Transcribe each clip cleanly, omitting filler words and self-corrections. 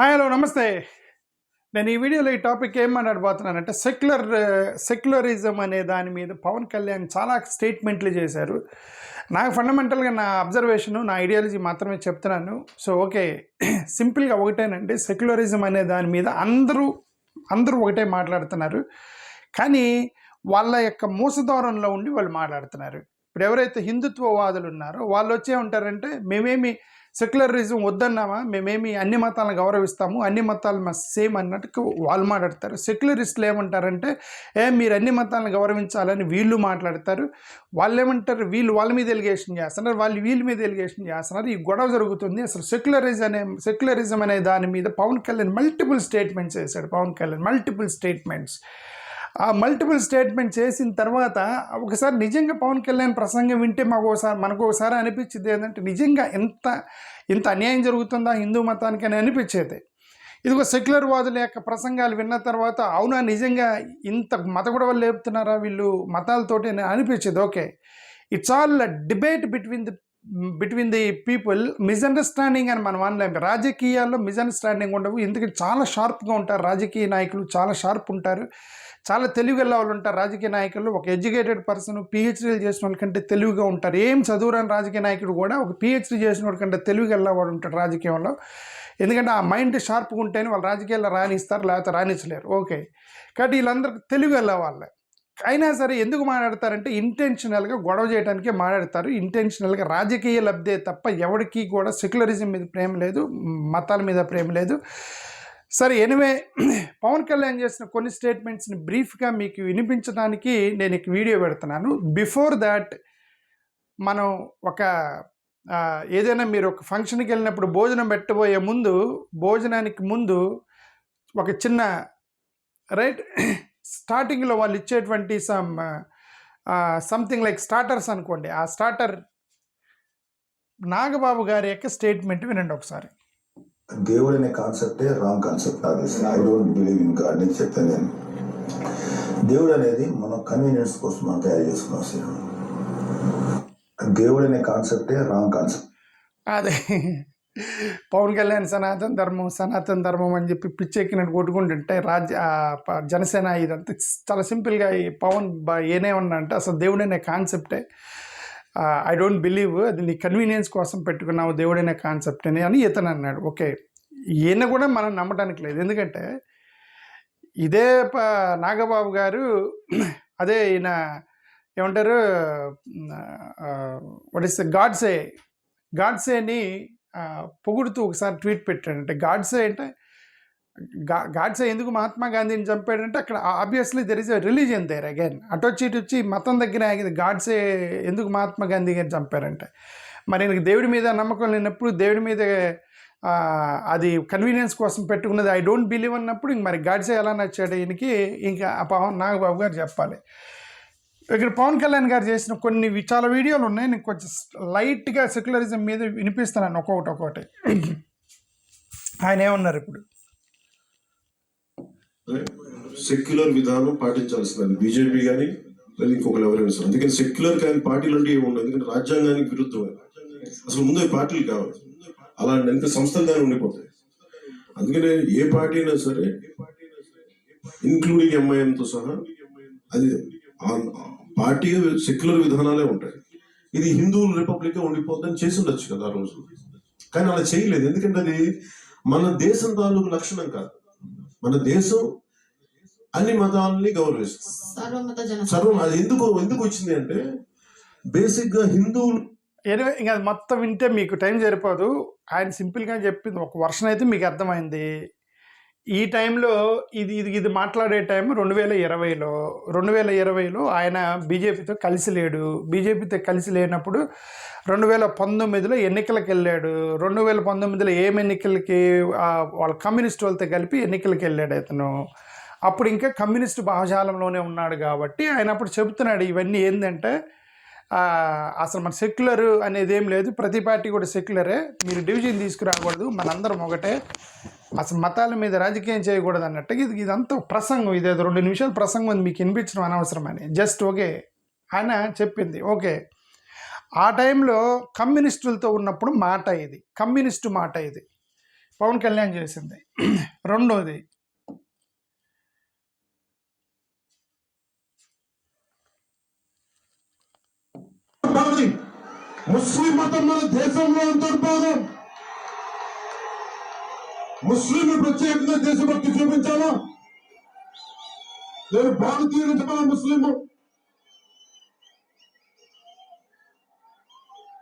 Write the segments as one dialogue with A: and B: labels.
A: Hi hello నమస్తే. నేను ఈ వీడియోలో ఈ టాపిక్ ఏం మాట్లాడబోతున్నానంటే సెక్యులరిజం అనే దాని మీద పవన్ కళ్యాణ్ చాలా స్టేట్మెంట్లు చేశారు. నాకు ఫండమెంటల్గా నా అబ్జర్వేషను, నా ఐడియాలజీ మాత్రమే చెప్తున్నాను. సో ఓకే, సింపుల్గా ఒకటేనండి, సెక్యులరిజం అనే దాని మీద అందరూ ఒకటే మాట్లాడుతున్నారు. కానీ వాళ్ళ యొక్క మూసధోరణిలో ఉండి వాళ్ళు మాట్లాడుతున్నారు. ఇప్పుడు ఎవరైతే హిందుత్వవాదులు ఉన్నారో వాళ్ళు వచ్చే ఉంటారంటే మేమేమి సెక్యులరిజం వద్దన్నామా, మేమేమి అన్ని మతాలను గౌరవిస్తాము, అన్ని మతాలు సేమ్ అన్నట్టు వాళ్ళు మాట్లాడతారు. సెక్యులరిస్టులు ఏమంటారంటే మీరు అన్ని మతాలను గౌరవించాలని వీళ్ళు మాట్లాడతారు. వాళ్ళు ఏమంటారు, వీళ్ళు వాళ్ళ మీద ఎలిగేషన్ చేస్తున్నారు, వాళ్ళు వీళ్ళ మీద ఎలిగేషన్ చేస్తున్నారు. ఈ గొడవ జరుగుతుంది. అసలు సెక్యులరిజం అనే దాని మీద పవన్ కళ్యాణ్ మల్టిపుల్ స్టేట్మెంట్స్ చేశాడు. ఆ మల్టిపుల్ స్టేట్మెంట్ చేసిన తర్వాత ఒకసారి నిజంగా పవన్ కళ్యాణ్ ప్రసంగం వింటే మనకు ఒకసారి అనిపించింది ఏంటంటే నిజంగా ఇంత అన్యాయం జరుగుతుందా హిందూ మతానికి అని అనిపించేది. ఇదిగో సెక్యులర్ వాదుల యొక్క ప్రసంగాలు విన్న తర్వాత అవునా నిజంగా ఇంత మత గొడవలు లేపుతున్నారా వీళ్ళు మతాలతోటి అని అనిపించేది. Okay, it's all debate between the people. Misunderstanding అని మనం అనలేము. రాజకీయాల్లో మిస్అండర్స్టాండింగ్ ఉండవు. ఎందుకంటే చాలా షార్ప్గా ఉంటారు రాజకీయ నాయకులు, చాలా షార్ప్ ఉంటారు, చాలా తెలివిగల వాళ్ళు ఉంటారు రాజకీయ నాయకులు. ఒక ఎడ్యుకేటెడ్ పర్సన్ పిహెచ్డీలు చేసిన వాళ్ళకంటే తెలివిగా ఉంటారు. ఏం చదువురాని రాజకీయ నాయకుడు కూడా ఒక పిహెచ్డీ చేసిన వాడికంటే తెలివిగల వాడు ఉంటాడు రాజకీయంలో. ఎందుకంటే ఆ మైండ్ షార్ప్గా ఉంటేనే వాళ్ళు రాజకీయాల్లో రాణిస్తారు, లేకపోతే రాణించలేరు. ఓకే, కాబట్టి వీళ్ళందరికీ తెలివిగల వాళ్ళే. అయినా సరే ఎందుకు మాట్లాడతారంటే ఇంటెన్షనల్గా గొడవ చేయడానికే మాట్లాడతారు. ఇంటెన్షనల్గా రాజకీయ లబ్ధే తప్ప ఎవరికి కూడా సెక్యులరిజం మీద ప్రేమ లేదు, మతాల మీద ప్రేమ లేదు. సరే, ఎనివే పవన్ కళ్యాణ్ చేసిన కొన్ని స్టేట్మెంట్స్ని బ్రీఫ్గా మీకు వినిపించడానికి నేను ఈ వీడియో పెడుతున్నాను. బిఫోర్ దాట్ మనం ఏదైనా మీరు ఒక ఫంక్షన్కి వెళ్ళినప్పుడు భోజనం పెట్టబోయే ముందు, భోజనానికి ముందు ఒక చిన్న స్టార్టింగ్లో వాళ్ళు ఇచ్చేటువంటి సంథింగ్ లైక్ స్టార్టర్స్ అనుకోండి. ఆ స్టార్టర్ నాగబాబు గారి యొక్క స్టేట్మెంట్ వినండి ఒకసారి.
B: దేవుడు అనే కాన్సెప్టే wrong concept. I don't believe in God అని చెప్తాను నేను. దేవుడు అనేది మనం కన్వీనియన్స్ కోసం మనం తయారు చేసుకున్నాం. దేవుడు అనే కాన్సెప్టే రాంగ్ కాన్సెప్ట్.
A: అదే పవన్ కళ్యాణ్ సనాతన ధర్మం అని చెప్పి పిచ్చెక్కినట్టు కొట్టుకుంటుంటే జనసేన ఇదంతా చాలా సింపుల్గా పవన్ ఏనేమన్నా అంటే అసలు దేవుడు అనే కాన్సెప్టే ఐ డోంట్ బిలీవ్, అది నీ కన్వీనియన్స్ కోసం పెట్టుకున్నావు దేవుడైన కాన్సెప్ట్ అని ఇతను అన్నాడు. ఓకే, ఈయన కూడా మనం నమ్మటానికి లేదు. ఎందుకంటే ఇదే నాగబాబు గారు అదే ఈయన ఏమంటారు వాట్ ఇస్ గాడ్సేని పొగుడుతూ ఒకసారి ట్వీట్ పెట్టాడంటే గాడ్సే ఎందుకు మహాత్మా గాంధీని చంపాడంటే అక్కడ obviously there is a religion there again. అటు వచ్చి మతం దగ్గర ఆగింది. గాడ్సే ఎందుకు మహాత్మా గాంధీ గారిని చంపారంటే మరి ఈయనకి దేవుడి మీద నమ్మకం లేనప్పుడు, దేవుడి మీద అది కన్వీనియన్స్ కోసం పెట్టుకున్నది ఐ డోంట్ బిలీవ్ అన్నప్పుడు ఇంక మరి గాడ్సే ఎలా నచ్చాడు ఈయనకి, ఇంకా నాగబాబు గారు చెప్పాలి. ఇక్కడ పవన్ కళ్యాణ్ గారు చేసిన కొన్ని చాలా వీడియోలు ఉన్నాయి. నేను కొంచెం లైట్గా సెక్యులరిజం మీద వినిపిస్తున్నాను ఒక్కొక్కటి. ఆయన ఏమన్నారు ఇప్పుడు?
C: సెక్యులర్ విధానం పాటించాల్సిందని బీజేపీ కానీ లేదా ఇంకొకరు ఎవరైనా సరే. అందుకని సెక్యులర్ కానీ పార్టీలు అంటే ఏముండదు. ఎందుకంటే రాజ్యాంగానికి విరుద్ధమే. అసలు ముందు పార్టీలు కావాలి, అలాంటి ఎంత సంస్థలు దాన్ని ఉండిపోతాయి. అందుకనే ఏ పార్టీ అయినా సరే ఇంక్లూడింగ్ ఎంఐఎంతో సహా అది పార్టీ సెక్యులర్ విధానాలే ఉంటాయి. ఇది హిందువుల రిపబ్లిక్ ఉండిపోద్దని చేసి ఉండొచ్చు కదా ఆ రోజు, కానీ అలా చేయలేదు. ఎందుకంటే అది మన దేశం తాలూకు లక్షణం కాదు. మన దేశం అన్ని మతాలని గౌరవిస్తుంది. అది ఎందుకు వచ్చింది అంటే బేసిక్ గా హిందువులు.
A: ఇంకా మొత్తం వింటే మీకు టైం సరిపోదు. ఆయన సింపుల్గా చెప్పింది ఒక వర్షన్ అయితే మీకు అర్థమైంది. ఈ టైంలో ఇది మాట్లాడే టైం 2020లో ఆయన బీజేపీతో కలిసి లేడు. బీజేపీతో కలిసి లేనప్పుడు 2019లో ఎన్నికలకు వెళ్ళాడు. 2019లో ఏం ఎన్నికలకి, వాళ్ళ కమ్యూనిస్ట్ వాళ్ళతో కలిపి ఎన్నికలకు వెళ్ళాడు అతను. అప్పుడు ఇంకా కమ్యూనిస్ట్ భావజాలంలోనే ఉన్నాడు కాబట్టి ఆయన అప్పుడు చెబుతున్నాడు ఇవన్నీ ఏంటంటే అసలు మన సెక్యులర్ అనేది ఏం లేదు, ప్రతి పార్టీ కూడా సెక్యులరే, మీరు డివిజన్ తీసుకురాకూడదు, మనందరం ఒకటే, అసలు మతాల మీద రాజకీయం చేయకూడదు అన్నట్టు. ఇదంతా ప్రసంగం, ఇదేదో 2 నిమిషాలు ప్రసంగం మీకు వినిపించడం అనవసరమని జస్ట్ ఓకే ఆయన చెప్పింది. ఓకే, ఆ టైంలో కమ్యూనిస్టులతో ఉన్నప్పుడు మాట ఇది, కమ్యూనిస్టు మాట ఇది. పవన్ కళ్యాణ్ చేసింది. రెండోది
C: ముస్లిం మతం మన దేశంలో అంతర్భాగం. ముస్లింలు ప్రత్యేకంగా దేశభక్తి చూపించాలా? నేను భారతీయులు చెప్పాలా? ముస్లిం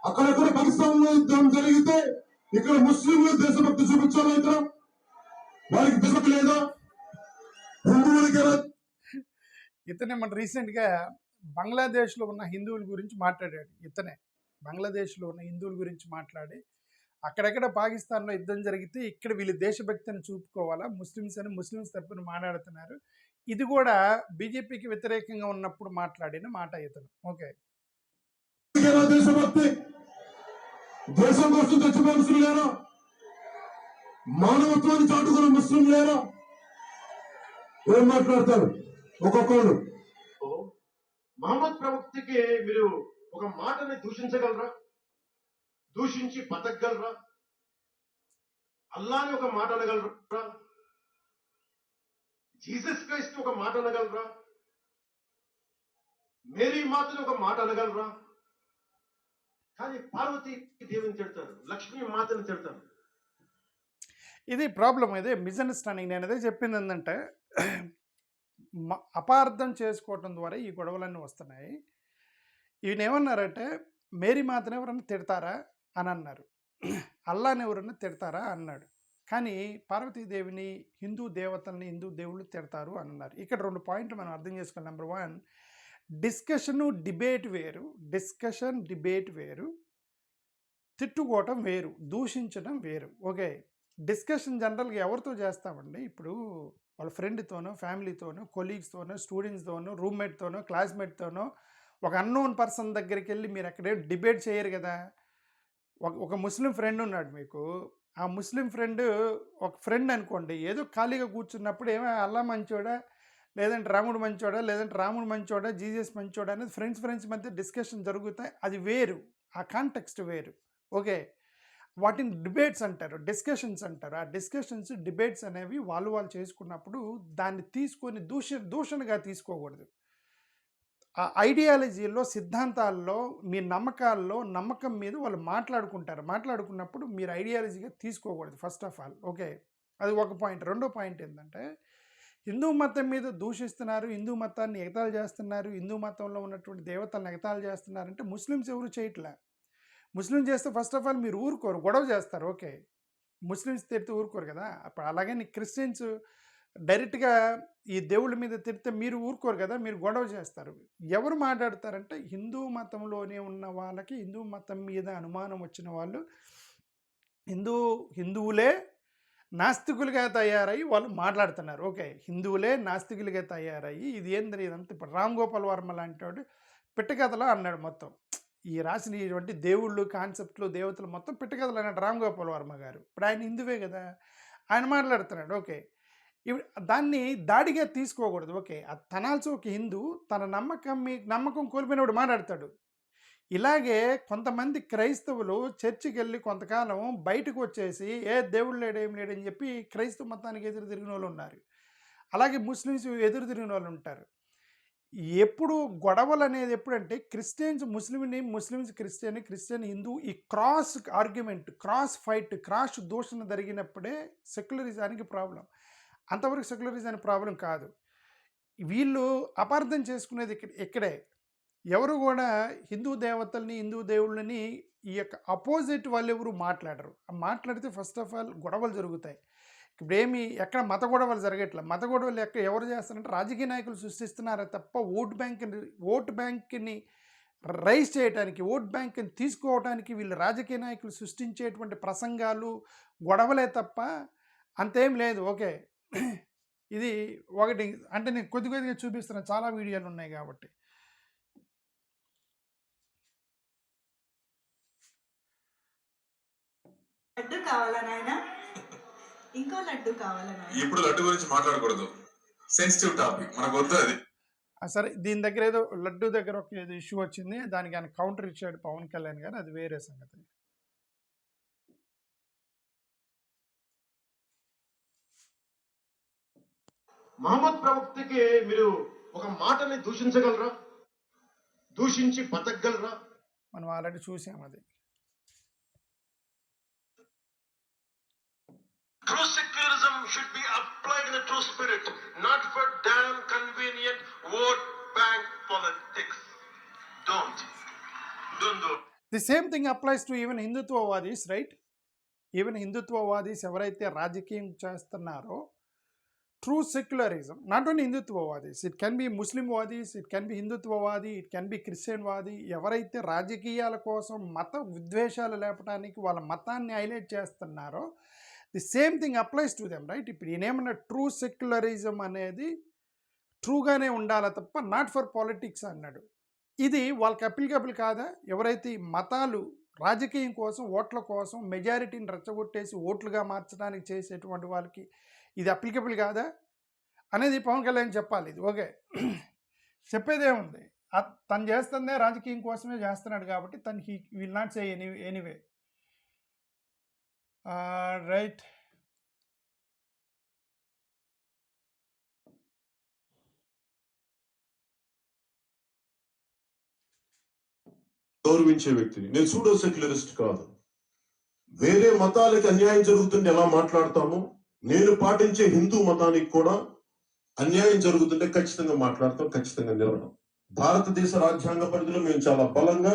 C: అక్కడెక్కడ పాకిస్తాన్ లో యుద్ధం జరిగితే ఇక్కడ ముస్లింలు దేశభక్తి చూపించాలా? ఇక్కడ వారికి దేశభక్తి లేదా? హిందువులకి
A: ఇతనే మన రీసెంట్గా బంగ్లాదేశ్లో ఉన్న హిందువుల గురించి మాట్లాడాడు. ఇతనే బంగ్లాదేశ్లో ఉన్న హిందువుల గురించి మాట్లాడి అక్కడెక్కడ పాకిస్తాన్లో యుద్ధం జరిగితే ఇక్కడ వీళ్ళు దేశభక్తిని చూపుకోవాలా, ముస్లిమ్స్ తరపున మాట్లాడుతున్నారు. ఇది కూడా బీజేపీకి వ్యతిరేకంగా ఉన్నప్పుడు మాట్లాడిన మాట ఇతను. ఓకే,
C: దేశభక్తి దేశం కోసం చచ్చిపోయిన ముస్లిం లేరా? మానవత్వాన్ని చాటుకున్న ముస్లిం లేరా? ఏం మాట్లాడతారు ఒక్కొక్కరు?
D: మహమ్మద్ ప్రవక్తకి మీరు ఒక మాటని దూషించగలరా? దూషించి బతకగలరా? అల్లాని ఒక మాట అనగలరా? జీసస్ క్రైస్ట్ ఒక మాట అనగలరా? మేరీ మాతని ఒక మాట అనగలరా? కానీ పార్వతీ దేవుని తిడతారు, లక్ష్మీ మాతని తిడతారు.
A: ఇది ప్రాబ్లం. ఇదే మిస్అండర్స్టాండింగ్. నేను అదే చెప్పింది ఏంటంటే అపార్థం చేసుకోవటం ద్వారా ఈ గొడవలన్నీ వస్తున్నాయి. ఈయన ఏమన్నారంటే మేరీ మాతను ఎవరన్నా తిడతారా అని అన్నారు, అల్లాని ఎవరన్నా తిడతారా అన్నాడు. కానీ పార్వతీదేవిని, హిందూ దేవతల్ని, హిందూ దేవుళ్ళు తిడతారు అని అన్నారు. ఇక్కడ 2 పాయింట్లు మనం అర్థం చేసుకోవాలి. నెంబర్ 1, డిబేట్ వేరు, తిట్టుకోవటం వేరు, దూషించడం వేరు. ఓకే, డిస్కషన్ జనరల్గా ఎవరితో చేస్తామండి? ఇప్పుడు వాళ్ళ ఫ్రెండ్తోనో, ఫ్యామిలీతోనో, కొలీగ్స్తోనో, స్టూడెంట్స్తోనో, రూమ్మేట్తోనో, క్లాస్మేట్తోనో, ఒక అన్నోన్ పర్సన్ దగ్గరికి వెళ్ళి మీరు అక్కడే డిబేట్ చేయరు కదా. ఒక ముస్లిం ఫ్రెండ్ ఉన్నాడు మీకు. ఆ ముస్లిం ఫ్రెండ్ ఒక ఫ్రెండ్ అనుకోండి, ఏదో ఖాళీగా కూర్చున్నప్పుడు ఏమో అల్లా మంచోడా, లేదంటే రాముడు మంచోడా, లేదంటే రాముడు మంచోడా, జీసస్ మంచోడా అనేది ఫ్రెండ్స్ మధ్య డిస్కషన్ జరుగుతాయి. అది వేరు, ఆ కాంటెక్స్ట్ వేరు. ఓకే, వాటిని డిబేట్స్ అంటారు, డిస్కషన్స్ అంటారు. ఆ డిబేట్స్ అనేవి వాళ్ళు చేసుకున్నప్పుడు దాన్ని తీసుకొని దూషణగా తీసుకోకూడదు. ఆ ఐడియాలజీలో, సిద్ధాంతాల్లో, మీ నమ్మకం మీద వాళ్ళు మాట్లాడుకున్నప్పుడు మీరు ఐడియాలజీగా తీసుకోకూడదు ఫస్ట్ ఆఫ్ ఆల్. ఓకే, అది ఒక పాయింట్. రెండో పాయింట్ ఏంటంటే హిందూ మతం మీద దూషిస్తున్నారు, హిందూ మతాన్ని ఎగతాళి చేస్తున్నారు, హిందూ మతంలో ఉన్నటువంటి దేవతలను ఎగతాళి చేస్తున్నారంటే ముస్లిమ్స్ ఎవరు చేయట్లే. ముస్లిం చేస్తే ఫస్ట్ ఆఫ్ ఆల్ మీరు ఊరుకోరు, గొడవ చేస్తారు. ఓకే, ముస్లిమ్స్ తిడితే ఊరుకోరు కదా. అప్పుడు అలాగని క్రిస్టియన్స్ డైరెక్ట్గా ఈ దేవుళ్ళ మీద తిడితే మీరు ఊరుకోరు కదా, మీరు గొడవ చేస్తారు. ఎవరు మాట్లాడతారంటే హిందూ మతంలోనే ఉన్న వాళ్ళకి, హిందూ మతం మీద అనుమానం వచ్చిన వాళ్ళు హిందువులే నాస్తికులుగా తయారయ్యి వాళ్ళు మాట్లాడుతున్నారు. ఓకే, హిందువులే నాస్తికులుగా తయారయ్యి ఇది ఏందని ఇదంతా. ఇప్పుడు రామ్ గోపాల్ వర్మ లాంటి వాడు పిట్టకథలో అన్నాడు మొత్తం. ఈ రాసిన ఇటువంటి దేవుళ్ళు, కాన్సెప్ట్లు, దేవతలు మొత్తం పిట్టకథలు అన్నాడు రామ్ గోపాల్ వర్మ గారు. ఇప్పుడు ఆయన హిందువే కదా, ఆయన మాట్లాడుతున్నాడు. ఓకే, దాన్ని దాడిగా తీసుకోకూడదు. ఓకే, తనాల్సి ఒక హిందూ తన నమ్మకం కోల్పోయినప్పుడు మాట్లాడతాడు. ఇలాగే కొంతమంది క్రైస్తవులు చర్చికి వెళ్ళి కొంతకాలం బయటకు వచ్చేసి దేవుడు లేడు, ఏం లేడని చెప్పి క్రైస్తవ మతానికి ఎదురు తిరిగిన వాళ్ళు ఉన్నారు. అలాగే ముస్లిమ్స్ ఎదురు తిరిగిన వాళ్ళు ఉంటారు. ఎప్పుడు గొడవలు అనేది ఎప్పుడంటే క్రిస్టియన్స్ ముస్లిమ్స్ క్రిస్టియన్ హిందూ, ఈ cross argument, cross fight, cross దూషణ జరిగినప్పుడే సెక్యులరిజానికి ప్రాబ్లం. అంతవరకు సెక్యులరిజానికి ప్రాబ్లం కాదు. వీళ్ళు అపార్థం చేసుకునేది ఇక్కడే. ఎవరు కూడా హిందూ దేవతల్ని, హిందూ దేవుళ్ళని ఈ యొక్క అపోజిట్ వాళ్ళు ఎవరు మాట్లాడరు. మాట్లాడితే ఫస్ట్ ఆఫ్ ఆల్ గొడవలు జరుగుతాయి. ఇప్పుడు ఎక్కడ మత గొడవలు జరగట్లేదు. మత గొడవలు ఎవరు చేస్తారంటే రాజకీయ నాయకులు సృష్టిస్తున్నారే తప్ప ఓటు బ్యాంక్ని రైజ్ చేయడానికి, ఓట్ బ్యాంక్ని తీసుకోవడానికి వీళ్ళు రాజకీయ నాయకులు సృష్టించేటువంటి ప్రసంగాలు, గొడవలే తప్ప అంతేం లేదు. ఓకే, ఇది ఒకటి. అంటే నేను కొద్దిగా చూపిస్తున్నాను, చాలా వీడియోలు ఉన్నాయి కాబట్టి.
E: లడ్డు కావాలా నాయనా? ఇంకో లడ్డు కావాలా నాయనా?
F: ఇప్పుడు లడ్డు గురించి మాట్లాడకూడదు, సెన్సిటివ్ టాపిక్, మనకు వద్దు అది.
A: సరే, దీని దగ్గర ఏదో లడ్డు దగ్గర ఒక ఏదో ఇష్యూ వచ్చింది, దానికి ఆయన కౌంటర్ ఇచ్చాడు పవన్ కళ్యాణ్ గారు, అది వేరే సంగతి.
D: మహమ్మద్ ప్రవక్తకి మీరు ఒక మాటని దూషించగలరా? దూషించి బతకగలరా?
A: మనం ఆల్రెడీ చూసాం అది.
D: True secularism should be applied in a true spirit, not for damn convenient vote bank politics. Don't do it.
A: The same thing applies to even హిందుత్వవాదీస్, రైట్? ఈవెన్ హిందుత్వవాదీస్ ఎవరైతే రాజకీయం చేస్తున్నారో, ట్రూ సెక్యులరిజం, నాట్ ఓన్లీ హిందుత్వవాదీస్, it can be Muslim వాదీస్, it can be హిందుత్వవాది, it can be Christian వాది, ఎవరైతే రాజకీయాల కోసం మత విద్వేషాలు లేపడానికి వాళ్ళ మతాన్ని హైలైట్ చేస్తున్నారో, the same thing applies to them, right? ఇప్పుడు ఈయనేమన్నా ట్రూ సెక్యులరిజం అనేది ట్రూగానే ఉండాలి తప్ప నాట్ ఫర్ పాలిటిక్స్ అన్నాడు. ఇది వాళ్ళకి అప్లికబుల్ కాదా? ఎవరైతే ఈ మతాలు రాజకీయం కోసం, ఓట్ల కోసం మెజారిటీని రెచ్చగొట్టేసి ఓట్లుగా మార్చడానికి చేసేటువంటి వాళ్ళకి ఇది అప్లికబుల్ కాదా అనేది పవన్ కళ్యాణ్ చెప్పాలి. ఇది ఓకే, చెప్పేదేముంది, తను చేస్తుందే రాజకీయం కోసమే చేస్తున్నాడు కాబట్టి తను he will not say anyway, right?
C: గౌరవించే వ్యక్తిని. నేను సూడో సెక్యులరిస్ట్ కాదు. వేరే మతాలకి అన్యాయం జరుగుతుంటే ఎలా మాట్లాడతామో, నేను పాటించే హిందూ మతానికి కూడా అన్యాయం జరుగుతుంటే ఖచ్చితంగా మాట్లాడతాం, ఖచ్చితంగా నిలవడం. భారతదేశ రాజ్యాంగ పరిధిలో మేము చాలా బలంగా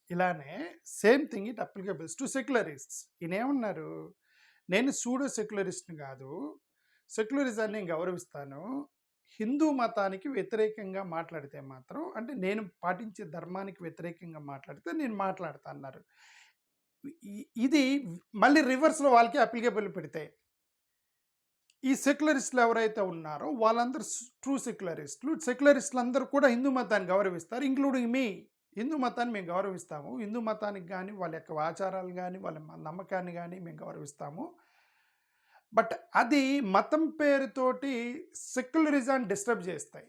A: ఇలానే సేమ్ థింగ్ ఇట్ అప్లికబుల్స్ టు సెక్యులరిస్ట్స్. ఈయనేమన్నారు, నేను సూడో సెక్యులరిస్ట్ని కాదు, సెక్యులరిజాన్ని నేను గౌరవిస్తాను, హిందూ మతానికి వ్యతిరేకంగా మాట్లాడితే మాత్రం, అంటే నేను పాటించే ధర్మానికి వ్యతిరేకంగా మాట్లాడితే నేను మాట్లాడతా అన్నారు. ఇది మళ్ళీ రివర్స్లో వాళ్ళకి అప్లికబుల్ పెడితే ఈ సెక్యులరిస్టులు ఎవరైతే ఉన్నారో వాళ్ళందరూ ట్రూ సెక్యులరిస్టులు. సెక్యులరిస్టులు అందరూ కూడా హిందూ మతాన్ని గౌరవిస్తారు, ఇంక్లూడింగ్ మీ. హిందూ మతాన్ని మేము గౌరవిస్తాము, హిందూ మతానికి కానీ వాళ్ళ యొక్క ఆచారాలు కానీ వాళ్ళ నమ్మకాన్ని కానీ మేము గౌరవిస్తాము. బట్ అది మతం పేరుతోటి సెక్యులరిజాన్ని డిస్టర్బ్ చేస్తాయి,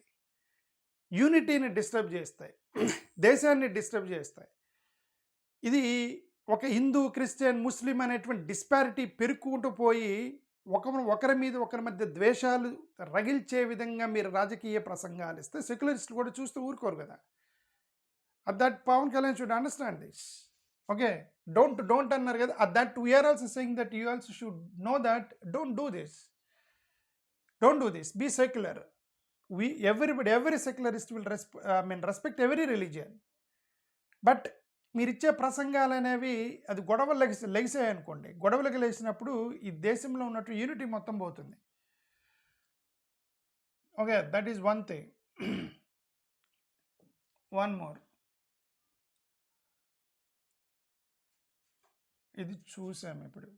A: యూనిటీని డిస్టర్బ్ చేస్తాయి, దేశాన్ని డిస్టర్బ్ చేస్తాయి. ఇది ఒక హిందూ, క్రిస్టియన్, ముస్లిం అనేటువంటి డిస్పారిటీ పెరుక్కుంటూ పోయి ఒకరి మీద ఒకరి మధ్య ద్వేషాలు రగిల్చే విధంగా మీరు రాజకీయ ప్రసంగాలు ఇస్తే సెక్యులరిస్టులు కూడా చూస్తూ ఊరుకోరు కదా. That Pawan Kalyan should understand this. Okay, don't అన్నారు కదా, that we are also saying that you also should know that don't do this, be secular. every secularist will respect every religion. But మీరు ఇచ్చే ప్రసంగాలు అనేవి అది గొడవలు లెగిసాయి అనుకోండి, గొడవలకు లేచినప్పుడు ఈ దేశంలో ఉన్నట్టు యూనిటీ మొత్తం పోతుంది. Okay, that is one thing. One more, ఇది చూసాము ఇప్పుడు.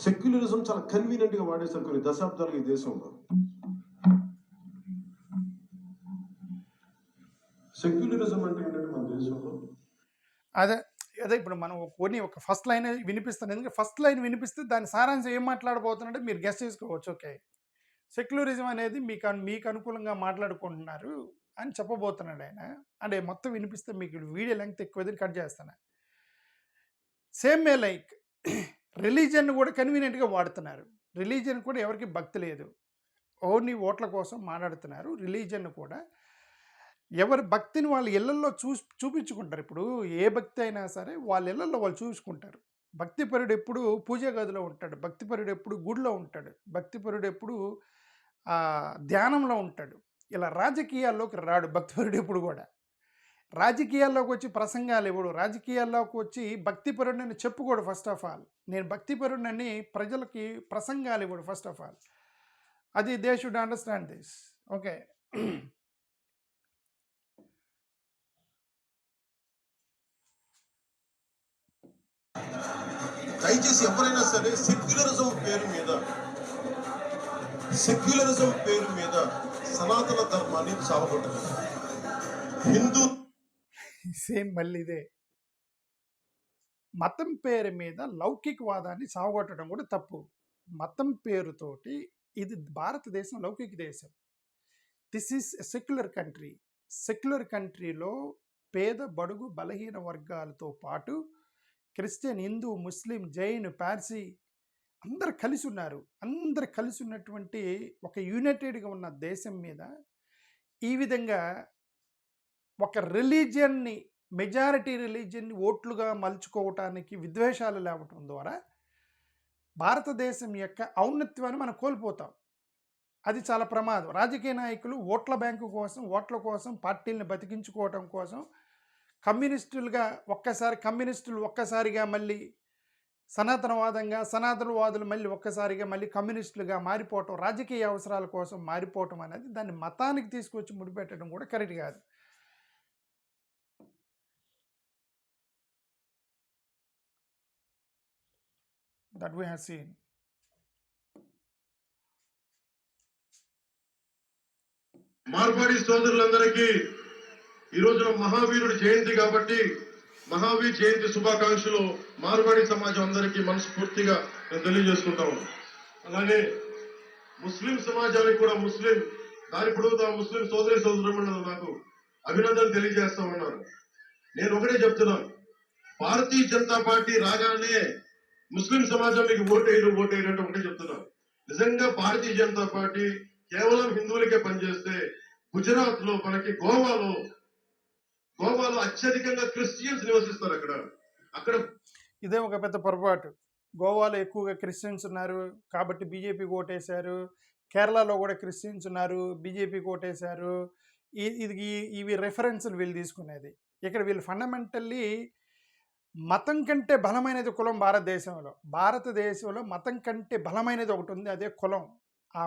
C: సెక్యులరిజం చాలా కన్వీనియంట్ గా వాడేసారు కొన్ని దశాబ్దాలుగా ఈ దేశంలో. సెక్యులరిజం అంటే ఏంటంటే మన దేశంలో
A: అదే ఇప్పుడు మనం ఒక ఫస్ట్ లైన్ వినిపిస్తాను, ఎందుకంటే ఫస్ట్ లైన్ వినిపిస్తే దాని సారాంశం ఏం మాట్లాడబోతున్నట్టే మీరు గెస్ చేసుకోవచ్చు. ఓకే, సెక్యులరిజం అనేది మీకు అనుకూలంగా మాట్లాడుకుంటున్నారు అని చెప్పబోతున్నాడు ఆయన. అంటే మొత్తం వినిపిస్తే మీకు వీడియో లెంగ్త్ ఎక్కువ కట్ చేస్తాను. సేమ్ మే లైక్ రిలీజియన్ కూడా కన్వీనియంట్గా వాడుతున్నారు. రిలీజియన్ కూడా ఎవరికి భక్తి లేదు, ఓన్లీ ఓట్ల కోసం మాట్లాడుతున్నారు. రిలీజియన్ కూడా ఎవరి భక్తిని వాళ్ళ ఇళ్లల్లో చూపించుకుంటారు. ఇప్పుడు ఏ భక్తి అయినా సరే వాళ్ళ ఇళ్లలో వాళ్ళు చూసుకుంటారు. భక్తిపరుడు ఎప్పుడు పూజా గదిలో ఉంటాడు, భక్తిపరుడు ఎప్పుడు గుడిలో ఉంటాడు, భక్తిపరుడు ఎప్పుడు ధ్యానంలో ఉంటాడు. ఇలా రాజకీయాల్లోకి రాడు భక్తిపరుడు ఎప్పుడు కూడా. రాజకీయాల్లోకి వచ్చి ప్రసంగాలు ఇవ్వడు, రాజకీయాల్లోకి వచ్చి భక్తిపరుడిని చెప్పుకోడు. ఫస్ట్ ఆఫ్ ఆల్ నేను భక్తిపరుడిని ప్రజలకి ప్రసంగాలు ఇవ్వడు ఫస్ట్ ఆఫ్ ఆల్. అది they should understand this. Okay,
C: దయచేసి ఎవరైనా సరే సెక్యులరిజం పేరు మీద సనాతన ధర్మాన్ని చావగొట్టదు. హిందూ
A: సేమ్ మళ్ళీ ఇదే మతం పేరు మీద లౌకికవాదాన్ని సావగొట్టడం కూడా తప్పు. మతం పేరుతోటి ఇది భారతదేశం లౌకిక దేశం. This is secular country. Secular కంట్రీలో పేద బడుగు బలహీన వర్గాలతో పాటు క్రిస్టియన్, హిందూ, ముస్లిం, జైన్, పార్సీ అందరు కలిసి ఉన్నారు. అందరు కలిసి ఉన్నటువంటి ఒక యునైటెడ్గా ఉన్న దేశం మీద ఈ విధంగా ఒక రిలీజియన్ని, మెజారిటీ రిలీజియన్ని ఓట్లుగా మలుచుకోవటానికి విద్వేషాలు లేవటం ద్వారా భారతదేశం యొక్క ఔన్నత్యాన్ని మనం కోల్పోతాం. అది చాలా ప్రమాదం. రాజకీయ నాయకులు ఓట్ల బ్యాంకు కోసం, ఓట్ల కోసం, పార్టీలను బతికించుకోవటం కోసం కమ్యూనిస్టులు ఒక్కసారిగా మళ్ళీ సనాతనవాదులు మళ్ళీ ఒక్కసారిగా మళ్ళీ కమ్యూనిస్టులుగా మారిపోవటం, రాజకీయ అవసరాల కోసం మారిపోవటం అనేది దాన్ని మతానికి తీసుకొచ్చి ముడిపెట్టడం కూడా కరెక్ట్ కాదు. That we have seen.
D: Marwadi సోదరులందరికీ ఈ రోజున మహావీరుడి జయంతి కాబట్టి మహావీర్ జయంతి శుభాకాంక్షలు మార్వాడి సమాజం అందరికీ మనస్ఫూర్తిగా నేను తెలియజేసుకుంటాము. అలాగే ముస్లిం సమాజానికి కూడా దారి పొడుగుతా ముస్లిం సోదరులు నాకు అభినందనలు తెలియజేస్తా ఉన్నారు. నేను ఒకటే చెప్తున్నాను, భారతీయ జనతా పార్టీ రాగానే ముస్లిం సమాజం మీకు ఓటేయరు అంటే ఒకటే చెప్తున్నాను. నిజంగా భారతీయ జనతా పార్టీ కేవలం హిందువులకే పనిచేస్తే గుజరాత్ లో మనకి గోవాలో అత్యధికంగా క్రిస్టియన్స్ నివసిస్తారు. అక్కడ
A: ఇదే ఒక పెద్ద పొరపాటు. గోవాలో ఎక్కువగా క్రిస్టియన్స్ ఉన్నారు కాబట్టి బీజేపీకి ఓటేశారు. కేరళలో కూడా క్రిస్టియన్స్ ఉన్నారు, బీజేపీకి ఓటేశారు. ఇవి రెఫరెన్స్లు వీళ్ళు తీసుకునేది. ఇక్కడ వీళ్ళు ఫండమెంటల్లీ మతం కంటే బలమైనది కులం. భారతదేశంలో మతం కంటే బలమైనది ఒకటి ఉంది, అదే కులం. ఆ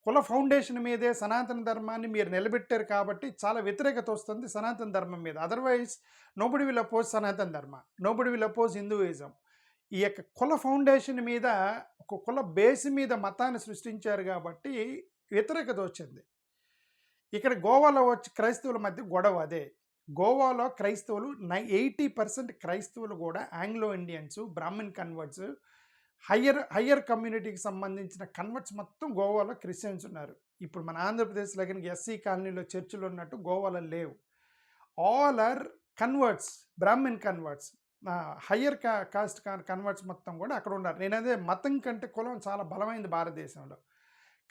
A: కుల ఫౌండేషన్ మీదే సనాతన ధర్మాన్ని మీరు నిలబెట్టారు కాబట్టి చాలా వ్యతిరేకత వస్తుంది సనాతన ధర్మం మీద. అదర్వైజ్ నోబడి విల్ అపోజ్ సనాతన ధర్మ, నోబడి విల్ అపోజ్ హిందూయిజం. ఈ యొక్క కుల ఫౌండేషన్ మీద, ఒక కుల బేస్ మీద మతాన్ని సృష్టించారు కాబట్టి వ్యతిరేకత వచ్చింది. ఇక్కడ గోవాలో వచ్చి క్రైస్తవుల మధ్య గొడవ అదే. గోవాలో క్రైస్తవులు 80% క్రైస్తవులు కూడా Anglo Indians, Brahmin converts, higher కమ్యూనిటీకి సంబంధించిన కన్వర్ట్స్ మొత్తం గోవాలో క్రిస్టియన్స్ ఉన్నారు. ఇప్పుడు మన ఆంధ్రప్రదేశ్లో కనుక ఎస్సీ కాలనీలో చర్చిలు ఉన్నట్టు గోవాలో లేవు. All are converts, Brahmin converts, higher caste converts మొత్తం కూడా అక్కడ ఉన్నారు. నేను అదే మతం కంటే కులం చాలా బలమైంది భారతదేశంలో.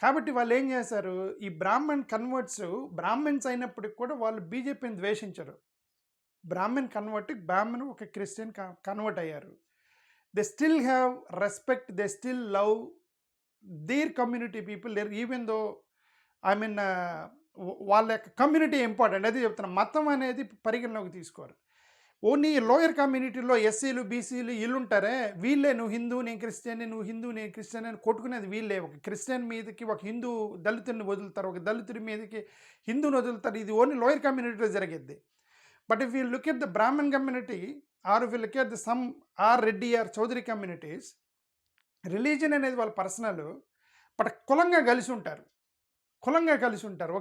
A: కాబట్టి వాళ్ళు ఏం చేశారు, ఈ బ్రాహ్మణ్ కన్వర్ట్స్ బ్రాహ్మణ్స్ అయినప్పటికి కూడా వాళ్ళు బీజేపీని ద్వేషించరు. బ్రాహ్మణ్ ఒక క్రిస్టియన్ కన్వర్ట్ అయ్యారు. They still have respect, they still love their community people there, even though వాళ్ళ యొక్క కమ్యూనిటీ ఇంపార్టెంట్. అదే చెప్తున్నా, మతం అనేది పరిగణలోకి తీసుకోరు. ఓన్లీ లోయర్ కమ్యూనిటీలో ఎస్సీలు, బీసీలు వీళ్ళు ఉంటారే, వీళ్ళే నువ్వు హిందూ నేను క్రిస్టియన్, నువ్వు హిందూ నేను క్రిస్టియన్ అని కొట్టుకునేది వీళ్ళే. ఒక క్రిస్టియన్ మీదకి ఒక హిందూ దళితుడిని వదులుతారు, ఒక దళితుడి మీదకి హిందూని వదులుతారు. ఇది ఓన్లీ లోయర్ కమ్యూనిటీలో జరిగేది. But if you look at the Brahmin community or if you look at the some or Reddy or Chowdary communities, religion అనేది వాళ్ళ పర్సనల్, బట్ కులంగా కలిసి ఉంటారు.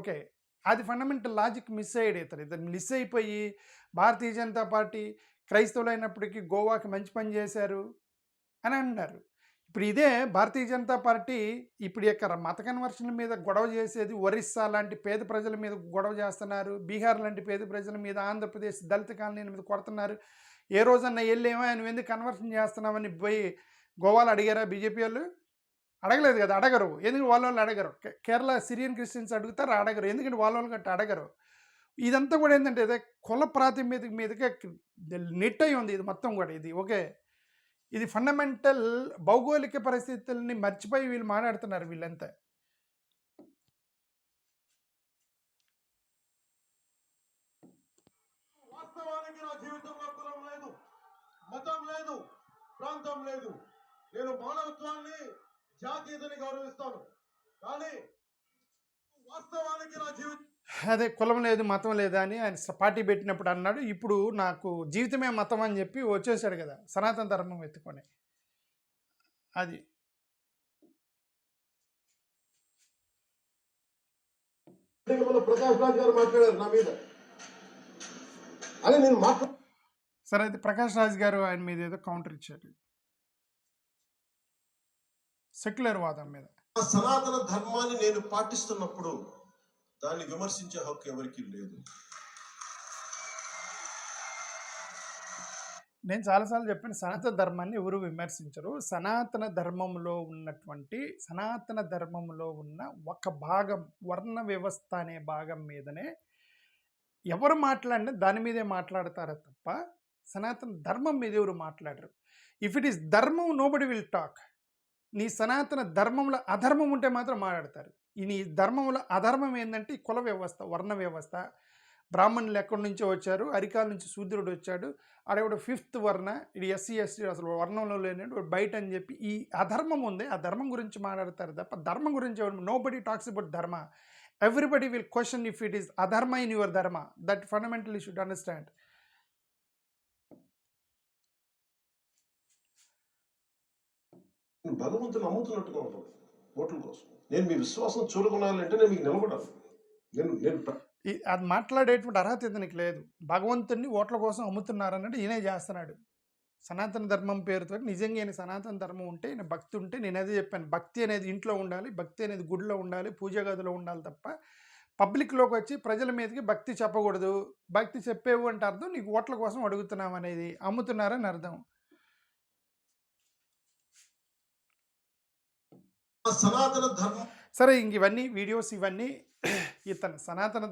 A: ఓకే, అది ఫండమెంటల్ లాజిక్ మిస్ అయ్యేది. ఇతను మిస్ అయిపోయి భారతీయ జనతా పార్టీ క్రైస్తవులు అయినప్పటికీ గోవాకి మంచి పని చేశారు అని అంటున్నారు. ఇప్పుడు ఇదే భారతీయ జనతా పార్టీ ఇప్పుడు యొక్క మత కన్వర్షన్ల మీద గొడవ చేసేది ఒరిస్సా లాంటి పేద ప్రజల మీద గొడవ చేస్తున్నారు, బీహార్ లాంటి పేద ప్రజల మీద, ఆంధ్రప్రదేశ్ దళిత కాలనీల మీద కొడుతున్నారు. ఏ రోజన్నా వెళ్ళేమో నువ్వు ఎందుకు కన్వర్షన్ చేస్తున్నామని పోయి గోవాలో అడిగారా బీజేపీ వాళ్ళు? అడగలేదు కదా, అడగరు. ఎందుకంటే వాళ్ళు అడగరు. కేరళ సిరియన్ క్రిస్టియన్స్ అడుగుతారు, అడగరు. ఎందుకంటే వాళ్ళు గట్ట అడగరు. ఇదంతా కూడా ఏంటంటే అదే కుల ప్రాతినిధ్యం మీదకే నెట్ అయి ఉంది ఇది మొత్తం కూడా. ఇది ఓకే, ఇది ఫండమెంటల్ భౌగోళిక పరిస్థితుల్ని మర్చిపోయి వీళ్ళు మాట్లాడుతున్నారు వీళ్ళంతా.
D: వాస్తవానికి నా జీవితంలో కులం లేదు, మతం లేదు, ప్రాంతం లేదు. నేను మానవత్వాన్ని, జాతీయతని గౌరవిస్తాను. కానీ వాస్తవానికి నా జీవితం
A: అదే కులం లేదు, మతం లేదా అని ఆయన పార్టీ పెట్టినప్పుడు అన్నాడు. ఇప్పుడు నాకు జీవితమే మతం అని చెప్పి వచ్చేసాడు కదా సనాతన ధర్మం ఎత్తుకొని. అది
D: ప్రకాష్ రాజ్ గారు మాట్లాడారు నా మీద, అని నేను
A: సరే అయితే ప్రకాష్ రాజ్ గారు ఆయన మీద ఏదో కౌంటర్ ఇచ్చారు సెక్యులర్ వాదం మీద.
C: సనాతన ధర్మాన్ని నేను పాటిస్తున్నప్పుడు దాన్ని విమర్శించే హక్కు ఎవరికి లేదు.
A: నేను చాలాసార్లు చెప్పాను, సనాతన ధర్మాన్ని ఎవరు విమర్శించరు. సనాతన ధర్మంలో ఉన్న ఒక భాగం, వర్ణ వ్యవస్థ అనే భాగం మీదనే ఎవరు మాట్లాడినా దాని మీదే మాట్లాడతారే తప్ప సనాతన ధర్మం మీద ఎవరు మాట్లాడరు. ఇఫ్ ఇట్ ఈస్ ధర్మం, నోబడి విల్ టాక్. నీ సనాతన ధర్మంలో అధర్మం ఉంటే మాత్రం మాట్లాడతారు. ఈ నీ ధర్మంలో అధర్మం ఏంటంటే ఈ కుల వ్యవస్థ, వర్ణ వ్యవస్థ. బ్రాహ్మణులు ఎక్కడి నుంచో వచ్చారు, అరికాల నుంచి శూద్రుడు వచ్చాడు, ఆడేవాడు 5th వర్ణ, ఇది ఎస్సీ ఎస్టీ అసలు వర్ణంలో లేనివాడు బయట అని చెప్పి ఈ అధర్మం ఉంది. ఆ ధర్మం గురించి మాట్లాడతారు తప్ప ధర్మం గురించి ఎవరు, నోబడి టాక్స్ అబౌట్ ధర్మ. Everybody will question if it is అధర్మ ఇన్ యువర్ ధర్మ. That fundamentally should understand.
C: భగవంతుని నమ్ముతున్నట్టుగా ఉంటుంది ఓట్ల కోసం. నేను మీ విశ్వాసం చూరగొనాలంటే నేను మీకు నిలబడాలి. నేను
A: అది మాట్లాడేటువంటి అర్హత ఇతనికి లేదు. భగవంతుడిని ఓట్ల కోసం అమ్ముతున్నారన్నట్టు ఈయనే చేస్తున్నాడు. సనాతన ధర్మం పేరుతో నిజంగా ఈయన సనాతన ధర్మం ఉంటే, ఈయన భక్తి ఉంటే, నేను అదే చెప్పాను, భక్తి అనేది ఇంట్లో ఉండాలి, భక్తి అనేది గుడిలో ఉండాలి, పూజ గదిలో ఉండాలి తప్ప పబ్లిక్లోకి వచ్చి ప్రజల మీదకి భక్తి చెప్పకూడదు. భక్తి చెప్పేవు అంటే అర్థం నీకు ఓట్ల కోసం అడుగుతున్నాం అనేది, అమ్ముతున్నారని అర్థం.
C: సనాతన ధర్మం
A: సరే, ఇంక ఇవన్నీ వీడియోస్ ఇవన్నీ ఇతన సనాతన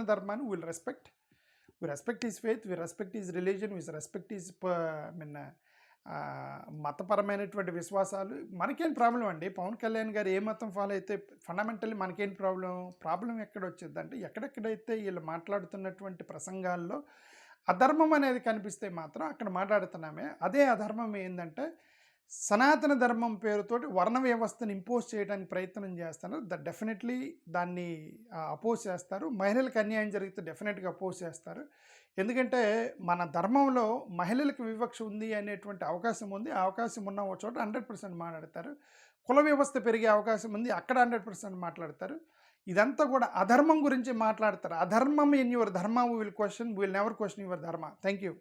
A: ధర్మాన్ని will respect. We respect his faith, we respect his religion, we respect his మతపరమైనటువంటి విశ్వాసాలు. మనకేం ప్రాబ్లం అండి, పవన్ కళ్యాణ్ గారు ఏ మతం ఫాలో అయితే ఫండమెంటల్లీ మనకేం ప్రాబ్లం ఎక్కడ వచ్చిందంటే, ఎక్కడెక్కడైతే వీళ్ళు మాట్లాడుతున్నటువంటి ప్రసంగాల్లో అధర్మం అనేది కనిపిస్తే మాత్రం అక్కడ మాట్లాడుతున్నామే. అదే అధర్మం ఏంటంటే సనాతన ధర్మం పేరుతోటి వర్ణ వ్యవస్థను ఇంపోజ్ చేయడానికి ప్రయత్నం చేస్తారు. డెఫినెట్లీ దాన్ని అపోజ్ చేస్తారు. మహిళలకు అన్యాయం జరిగితే డెఫినెట్గా అపోజ్ చేస్తారు. ఎందుకంటే మన ధర్మంలో మహిళలకు వివక్ష ఉంది అనేటువంటి అవకాశం ఉంది. ఆ అవకాశం ఉన్న ఒక చోట 100% మాట్లాడతారు. కుల వ్యవస్థ పెరిగే అవకాశం ఉంది, అక్కడ 100% మాట్లాడతారు. ఇదంతా కూడా అధర్మం గురించి మాట్లాడతారు. అధర్మం in your dharma will question, will never question your dharma. Thank you.